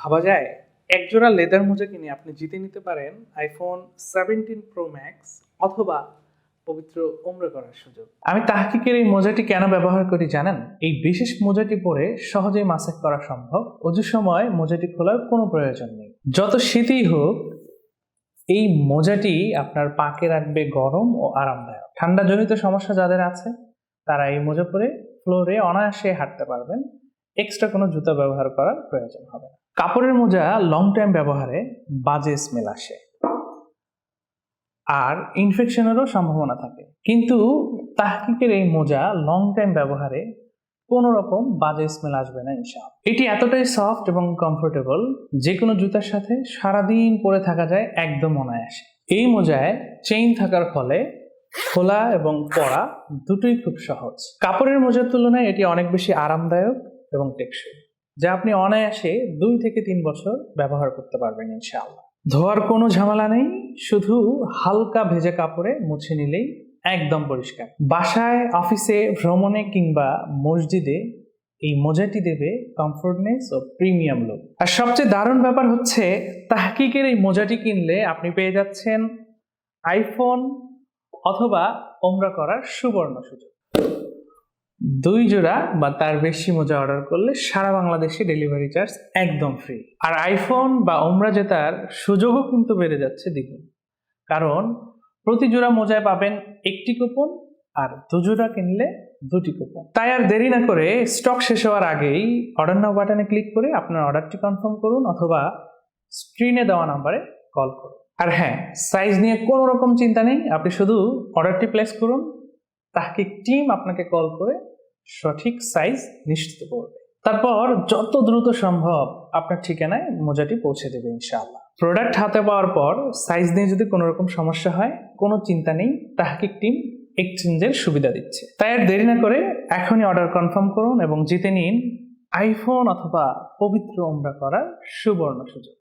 ভাবা যায় একজোড়া লেদার মোজা কিনে আপনি জিতে নিতে পারেন আইফোন 17 প্রো ম্যাক্স অথবা পবিত্র উমরা করার সুযোগ। আমি তাহকিকের এই মোজাটি কেন ব্যবহার করি জানেন? এই বিশেষ মোজাটি পরে সহজেই মাসাজ করা সম্ভব। অজুর সময় মোজাটি খোলার কোনো প্রয়োজন নেই। যত শীতই হোক এই মোজাটি আপনার পাকে রাখবে গরম ও আরামদায়ক। ঠান্ডাজনিত সমস্যা যাদের আছে তারা এই মোজা পরে ফ্লোরে অনায়াসে হাঁটতে পারবেন। এক্সট্রা কোনো জুতা ব্যবহার করার প্রয়োজন হবে না। কাপড়ের মোজা লং টাইম ব্যবহারে বাজে স্মেল আসে আর ইনফেকশনেরও সম্ভাবনা থাকে, কিন্তু তাহকিকের এই মোজা লং টাইম ব্যবহারে কোনো রকম বাজে স্মেল আসবে না ইনশাআল্লাহ। এটি এতটাই সফট এবং কমফোর্টেবল, যে কোনো জুতার সাথে সারাদিন পরে থাকা যায় একদম অনায়াসে। এই মোজায় চেইন থাকার ফলে খোলা এবং পরা দুটোই খুব সহজ। কাপড়ের মোজার তুলনায় এটি অনেক বেশি আরামদায়ক এবং টেকসই, যা আপনি অনায়াসে 2 থেকে 3 বছর ব্যবহার করতে পারবেন ইনশাআল্লাহ। ধোয়ার কোনো ঝামেলা নেই, শুধু হালকা ভেজা কাপড়ে মুছে নিলেই একদম পরিষ্কার। বাসায়, অফিসে, ভ্রমণে কিংবা মসজিদে এই মোজাটি দেবে কমফোর্টনেস ও প্রিমিয়াম লুক। আর সবচেয়ে দারুণ ব্যাপার হচ্ছে তাহকিকের এই মোজাটি কিনলে আপনি পেয়ে যাচ্ছেন আইফোন অথবা উমরা করার সুবর্ণ সুযোগ। 2 জোড়া বা তার বেশি মোজা অর্ডার করলে সারা বাংলাদেশে ডেলিভারি চার্জ একদম ফ্রি। আর আইফোন বা উমরা জেতার সুযোগও কিন্তু বেড়ে যাচ্ছে দ্বিগুণ, কারণ প্রতি জোড়া মোজায় পাবেন 1টি কুপন আর 2 জোড়া কিনলে 2টি কুপন। তাই আর দেরি না করে স্টক শেষ হওয়ার আগেই অর্ডার নাও বাটনে ক্লিক করে আপনার অর্ডারটি কনফার্ম করুন অথবা স্ক্রিনে দেওয়া নাম্বারে কল করুন। আর হ্যাঁ, সাইজ নিয়ে কোনো রকম চিন্তা নেই, আপনি শুধু অর্ডারটি প্লেস করুন, তাহকিক টিম আপনাকে কল করে সঠিক সাইজ নিশ্চিত করবে। তারপর যত দ্রুত সম্ভব আপনার ঠিকানায় মোজাটি পৌঁছে দেবে ইনশাআল্লাহ। প্রোডাক্ট হাতে পাওয়ার পর সাইজ নিয়ে যদি কোনো রকম সমস্যা হয়, কোনো চিন্তা নেই, তাহকিক টিম এক্সচেঞ্জের সুবিধা দিচ্ছে। তাই আর দেরি না করে এখনই অর্ডার কনফার্ম করুন এবং জিতে নিন আইফোন অথবা পবিত্র উমরা করার সুবর্ণ সুযোগ।